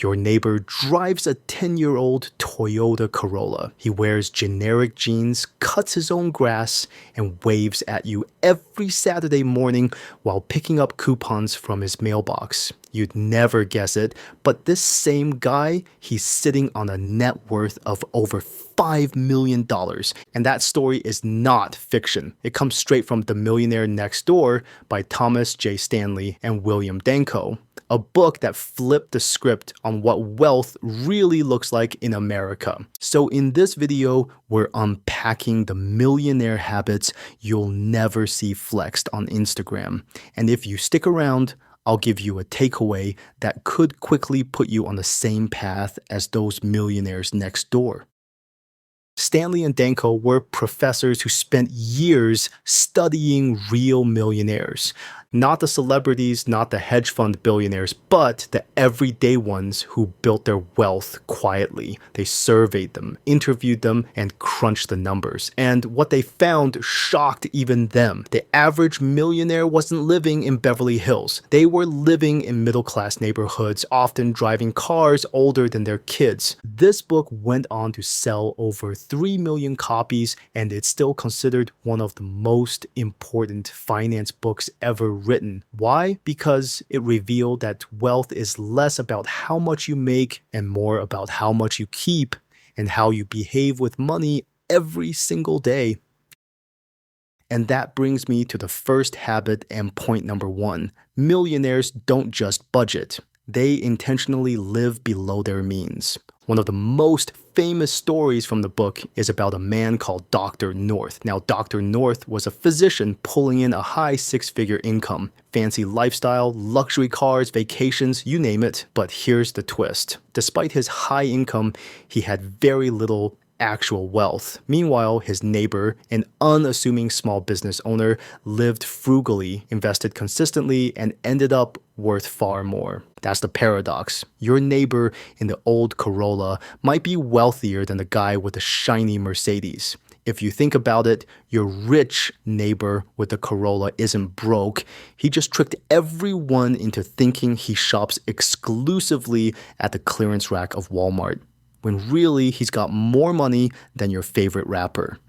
Your neighbor drives a 10-year-old Toyota Corolla. He wears generic jeans, cuts his own grass, and waves at you every Saturday morning while picking up coupons from his mailbox. You'd never guess it, but this same guy, he's sitting on a net worth of over $5 million. And that story is not fiction. It comes straight from The Millionaire Next Door by Thomas J. Stanley and William Danko, a book that flipped the script on what wealth really looks like in America. So in this video, we're unpacking the millionaire habits you'll never see flexed on Instagram. And if you stick around, I'll give you a takeaway that could quickly put you on the same path as those millionaires next door. Stanley and Danko were professors who spent years studying real millionaires. Not the celebrities, not the hedge fund billionaires, but the everyday ones who built their wealth quietly. They surveyed them, interviewed them, and crunched the numbers. And what they found shocked even them. The average millionaire wasn't living in Beverly Hills. They were living in middle-class neighborhoods, often driving cars older than their kids. This book went on to sell over 3 million copies, and it's still considered one of the most important finance books ever written. Why? Because it revealed that wealth is less about how much you make and more about how much you keep and how you behave with money every single day. And that brings me to the first habit and point number 1. Millionaires don't just budget. They intentionally live below their means. One of the most famous stories from the book is about a man called Dr. North. Now, Dr. North was a physician pulling in a high 6-figure income. Fancy lifestyle, luxury cars, vacations, you name it. But here's the twist. Despite his high income, he had very little actual wealth. Meanwhile, his neighbor, an unassuming small business owner, lived frugally, invested consistently, and ended up worth far more. That's the paradox. Your neighbor in the old Corolla might be wealthier than the guy with the shiny Mercedes. If you think about it, your rich neighbor with the Corolla isn't broke. He just tricked everyone into thinking he shops exclusively at the clearance rack of Walmart, when really he's got more money than your favorite rapper.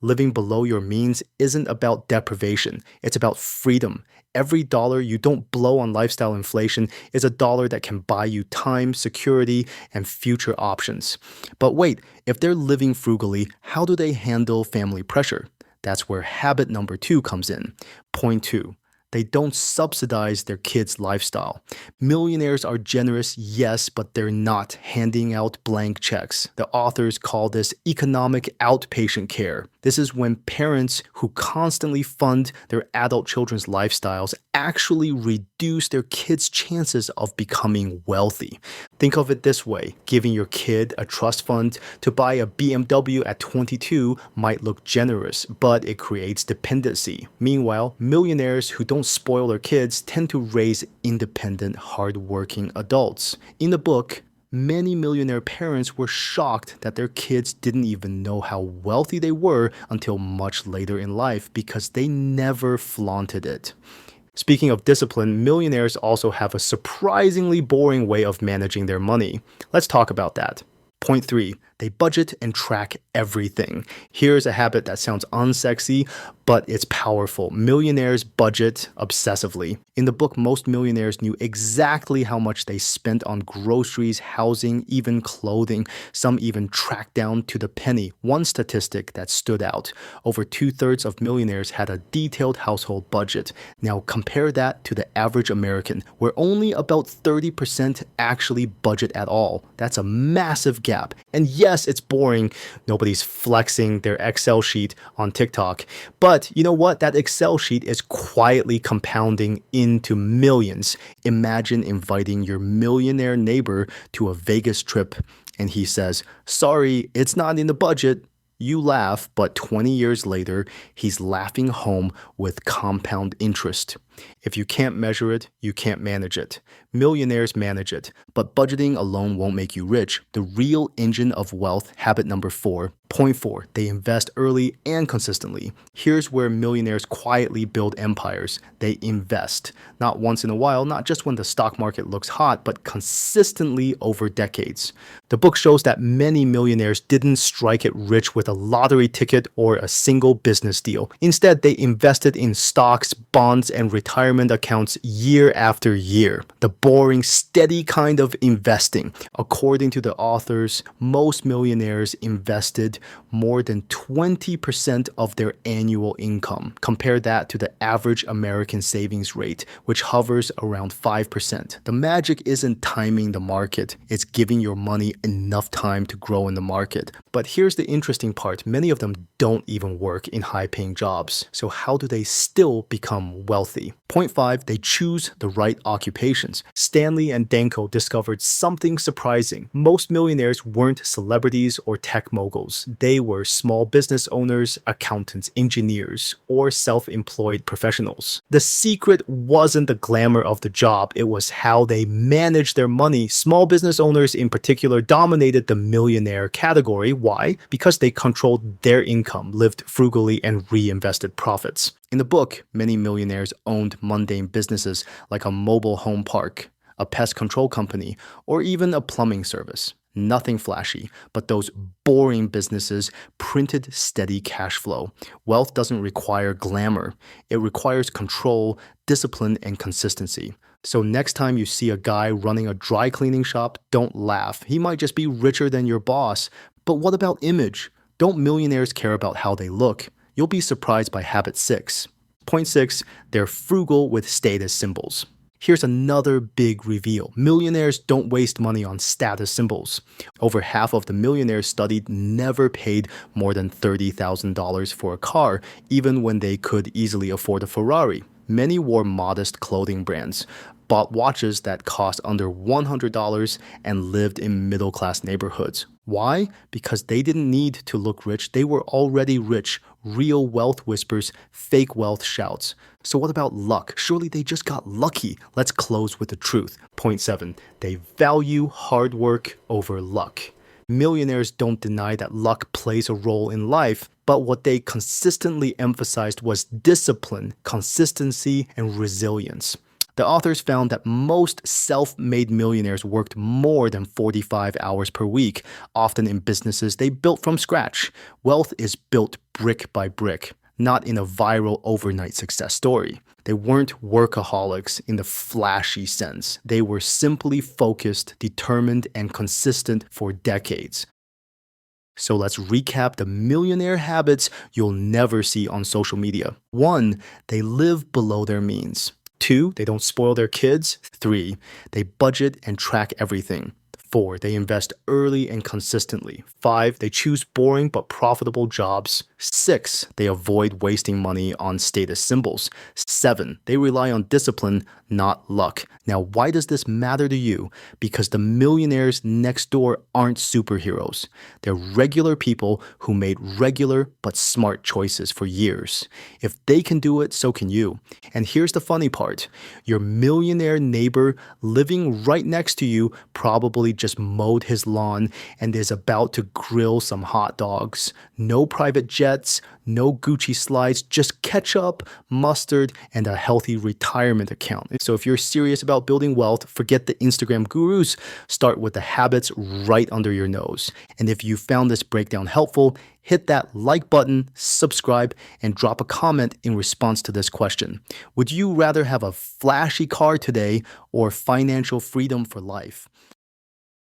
Living below your means isn't about deprivation, it's about freedom. Every dollar you don't blow on lifestyle inflation is a dollar that can buy you time, security, and future options. But wait, if they're living frugally, how do they handle family pressure? That's where habit number 2 comes in. Point 2. They don't subsidize their kids' lifestyle. Millionaires are generous, yes, but they're not handing out blank checks. The authors call this economic outpatient care. This is when parents who constantly fund their adult children's lifestyles actually reduce their kids' chances of becoming wealthy. Think of it this way. Giving your kid a trust fund to buy a BMW at 22 might look generous, but it creates dependency. Meanwhile, millionaires who don't spoil their kids tend to raise independent, hardworking adults. In the book, many millionaire parents were shocked that their kids didn't even know how wealthy they were until much later in life because they never flaunted it. Speaking of discipline, millionaires also have a surprisingly boring way of managing their money. Let's talk about that. Point 3. They budget and track everything. Here's a habit that sounds unsexy, but it's powerful. Millionaires budget obsessively. In the book, most millionaires knew exactly how much they spent on groceries, housing, even clothing. Some even tracked down to the penny. One statistic that stood out: over 2/3 of millionaires had a detailed household budget. Now compare that to the average American, where only about 30% actually budget at all. That's a massive gap. And yes, it's boring. Nobody's flexing their Excel sheet on TikTok. But you know what? That Excel sheet is quietly compounding into millions. Imagine inviting your millionaire neighbor to a Vegas trip and he says, "Sorry, it's not in the budget." You laugh, but 20 years later, he's laughing home with compound interest. If you can't measure it, you can't manage it. Millionaires manage it, but budgeting alone won't make you rich. The real engine of wealth, habit number 4. Point 4, they invest early and consistently. Here's where millionaires quietly build empires. They invest, not once in a while, not just when the stock market looks hot, but consistently over decades. The book shows that many millionaires didn't strike it rich with a lottery ticket or a single business deal. Instead, they invested in stocks, bonds, and retirement accounts year after year. The boring, steady kind of investing. According to the authors, most millionaires invested more than 20% of their annual income. Compare that to the average American savings rate, which hovers around 5%. The magic isn't timing the market, it's giving your money enough time to grow in the market. But here's the interesting part, many of them don't even work in high-paying jobs. So how do they still become wealthy? Point 5, they choose the right occupations. Stanley and Danko discovered something surprising. Most millionaires weren't celebrities or tech moguls. They were small business owners, accountants, engineers, or self-employed professionals. The secret wasn't the glamour of the job, it was how they managed their money. Small business owners in particular dominated the millionaire category. Why? Because they controlled their income, lived frugally, and reinvested profits. In the book, many millionaires owned mundane businesses like a mobile home park, a pest control company, or even a plumbing service. Nothing flashy, but those boring businesses printed steady cash flow. Wealth doesn't require glamour. It requires control, discipline, and consistency. So next time you see a guy running a dry cleaning shop, don't laugh. He might just be richer than your boss. But what about image? Don't millionaires care about how they look? You'll be surprised by habit 6. Point 6, they're frugal with status symbols. Here's another big reveal. Millionaires don't waste money on status symbols. Over half of the millionaires studied never paid more than $30,000 for a car, even when they could easily afford a Ferrari. Many wore modest clothing brands, bought watches that cost under $100, and lived in middle-class neighborhoods. Why? Because they didn't need to look rich. They were already rich. Real wealth whispers, fake wealth shouts. So what about luck? Surely they just got lucky. Let's close with the truth. Point 7, they value hard work over luck. Millionaires don't deny that luck plays a role in life, but what they consistently emphasized was discipline, consistency, and resilience. The authors found that most self-made millionaires worked more than 45 hours per week, often in businesses they built from scratch. Wealth is built brick by brick, not in a viral overnight success story. They weren't workaholics in the flashy sense. They were simply focused, determined, and consistent for decades. So let's recap the millionaire habits you'll never see on social media. 1, they live below their means. 2, they don't spoil their kids. 3, they budget and track everything. 4, they invest early and consistently. 5, they choose boring but profitable jobs. 6, they avoid wasting money on status symbols. 7, they rely on discipline, not luck. Now, why does this matter to you? Because the millionaires next door aren't superheroes. They're regular people who made regular but smart choices for years. If they can do it, so can you. And here's the funny part. Your millionaire neighbor living right next to you probably just mowed his lawn and is about to grill some hot dogs. No private jets, no Gucci slides, just ketchup, mustard, and a healthy retirement account. So if you're serious about building wealth, forget the Instagram gurus. Start with the habits right under your nose. And if you found this breakdown helpful, hit that like button, subscribe, and drop a comment in response to this question. Would you rather have a flashy car today or financial freedom for life?